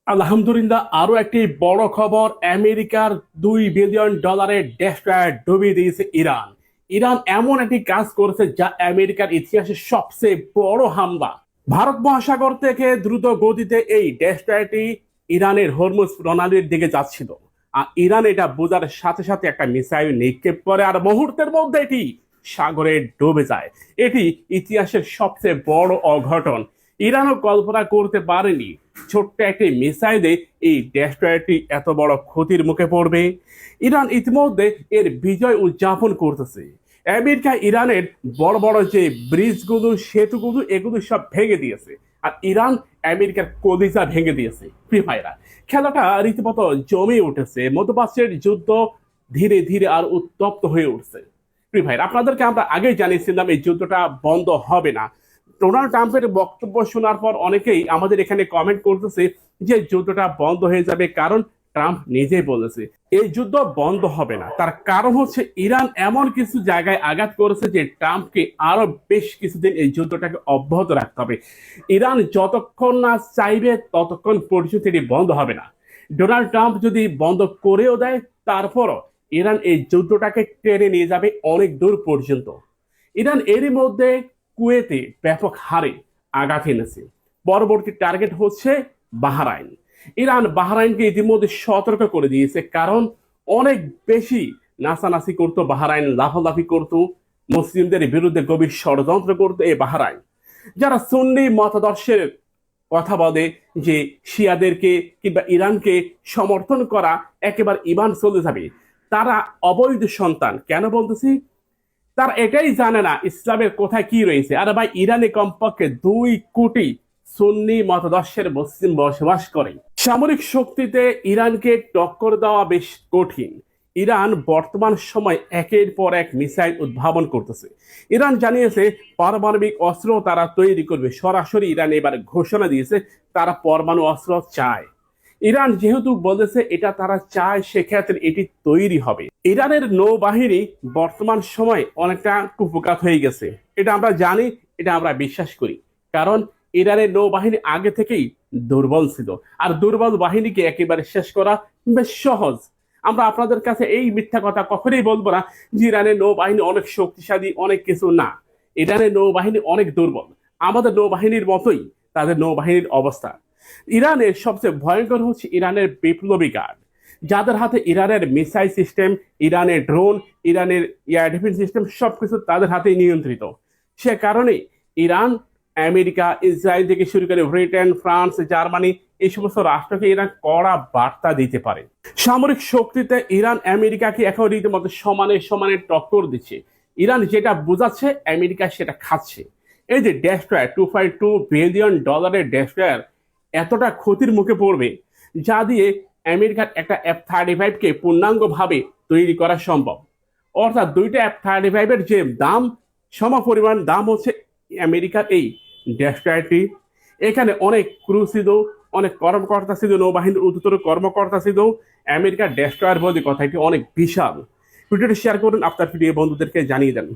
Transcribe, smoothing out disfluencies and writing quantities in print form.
আলহামদুলিল্লাহ, আরো একটি বড় খবর। আমেরিকার $2 বিলিয়ন ডেস্ট্রয়ার ডুবিয়ে দিয়েছে ইরান। ইরান এমন একটি কাজ করেছে যা আমেরিকার ইতিহাসে সবচেয়ে বড় হামলা। ভারত মহাসাগর থেকে দ্রুত গতিতে এই ডেস্ট্রয়ারটি ইরানের হরমুজ প্রণালীর দিকে যাচ্ছিল। আর ইরান এটা বোঝার সাথে সাথে একটা মিসাইল নিক্ষেপ করে, আর মুহূর্তের মধ্যে এটি সাগরে ডুবে যায়। এটি ইতিহাসের সবচেয়ে বড় অঘটন। ইরানও কল্পনা করতে পারেনি ছোট্ট একটি মিসাইলে এই ডেস্ট্রয়ারটি এত বড় ক্ষতির মুখে পড়বে। ইরান ইতিমধ্যে এর বিজয় উদযাপন করতেছে। আমেরিকা ইরানের বড় বড় যে ব্রিজগুলো, সেতুগুলো, এগুলো সব ভেঙে দিয়েছে। আর ইরান আমেরিকার কলিজা ভেঙে দিয়েছে। প্রিয় ভাইরা, খেলাটা রীতিমতো জমে উঠেছে। মধ্যপ্রাচ্যের যুদ্ধ ধীরে ধীরে আর উত্তপ্ত হয়ে উঠছে। প্রিয় ভাইরা, আপনাদেরকে আমরা আগেই জানিয়েছিলাম এই যুদ্ধটা বন্ধ হবে না। ডোনাল্ড ট্রাম্পের বক্তব্য শোনার পর অনেকেই আমাদের এখানে কমেন্ট করতেছে যে যুদ্ধটা বন্ধ হয়ে যাবে, কারণ ট্রাম্প নিজেই বলেছে এই যুদ্ধ বন্ধ হবে না। তার কারণ হচ্ছে ইরান এমন কিছু জায়গায় আঘাত করেছে যে ট্রাম্পকে আরো বেশ কিছুদিন এই যুদ্ধটাকে অব্যাহত রাখতে হবে। ইরান যতক্ষণ না চাইবে ততক্ষণ পর্যন্ত এটি বন্ধ হবে না। ডোনাল্ড ট্রাম্প যদি বন্ধ করেও দেয়, তারপরও ইরান এই যুদ্ধটাকে টেনে নিয়ে যাবে অনেক দূর পর্যন্ত। ইরান এরই মধ্যে কুয়েতে ব্যাপক হারে আঘাত এনেছে। পরবর্তী টার্গেট হচ্ছে বাহরাইন। ইরান বাহরাইনকে ইতিমধ্যে সতর্ক করে দিয়েছে, কারণ অনেক বেশি নাচানাচি করতো বাহরাইন, লাফালাফি করতো, মুসলিমদের বিরুদ্ধে গভীর ষড়যন্ত্র করতো এই বাহরাইন। যারা সুন্নি মতাদর্শের কথা বলে যে শিয়াদেরকে কিংবা ইরানকে সমর্থন করা একেবারে ইমান চলে যাবে, তারা অবৈধ সন্তান। কেন বলতেছি? তারা এটাই জানে না ইসলামের কোথায় কি রয়েছে। আর ভাই, ইরানে কমপক্ষে 2 কোটি সুন্নি মতাদর্শের মুসলিম বসবাস করে। সামরিক শক্তিতে ইরানকে টক্কর দেওয়া বেশ কঠিন। ইরান বর্তমান সময় একের পর এক মিসাইল উদ্ভাবন করতেছে। ইরান জানিয়েছে পারমাণবিক অস্ত্র তারা তৈরি করবে। সরাসরি ইরান এবার ঘোষণা দিয়েছে তারা পরমাণু অস্ত্র চায়। ইরান যেহেতু বলেছে এটা তারা চায়, সেক্ষেত্রে এটি তৈরি হবে। ইরানের নৌবাহিনী বর্তমান সময় অনেকটা কুপকাত হয়ে গেছে, এটা আমরা জানি, এটা আমরা বিশ্বাস করি। কারণ ইরানের নৌবাহিনী আগে থেকেই দুর্বল ছিল, আর দুর্বল বাহিনীকে একেবারে শেষ করা বেশ সহজ। আমরা আপনাদের কাছে এই মিথ্যা কথা কখনোই বলবো না যে ইরানের নৌবাহিনী অনেক শক্তিশালী, অনেক কিছু না। ইরানের নৌবাহিনী অনেক দুর্বল, আমাদের নৌবাহিনীর মতোই তাদের নৌবাহিনীর অবস্থা। ইরানের সবচেয়ে ভয়ঙ্কর হচ্ছে ইরানের বিপ্লবী গার্ড, যাদের হাতে ইরানের মিসাইল সিস্টেম, ইরানের ড্রোন, ইরানের এয়ার ডিফেন্স সিস্টেম সবকিছু তাদের হাতে নিয়ন্ত্রিত। সে কারণে ইরান, আমেরিকা, ইসরায়েল থেকে শুরু করে ব্রিটেন, ফ্রান্স, জার্মানি, এই সমস্ত রাষ্ট্রকে ইরান কড়া বার্তা দিতে পারে। সামরিক শক্তিতে ইরান আমেরিকাকে এখন রীতিমতো সমানে সমানে টক্কর দিচ্ছে। ইরান যেটা বোঝাচ্ছে আমেরিকা সেটা খাচ্ছে। এই যে ডেস্ট্রয়ার, $2.2 বিলিয়ন ডেস্ট্রয়ার এতটা ক্ষতির মুখে পড়বে, যা দিয়ে আমেরিকার একটা F-35কে পূর্ণাঙ্গভাবে তৈরি করা সম্ভব। অর্থাৎ দুইটা F-35-এর যে দাম, সমপরিমাণ দাম হচ্ছে আমেরিকার এই ডেস্ট্রয়ারটি। এখানে অনেক ক্রু ছিল, অনেক কর্মকর্তা ছিল, নৌবাহিনীর উচ্চতর কর্মকর্তা ছিল। আমেরিকার ডেস্ট্রয়ার বলে কথা, এটি অনেক বিশাল। ভিডিওটি শেয়ার করুন, আপনার ভিডিও বন্ধুদেরকে জানিয়ে দেন।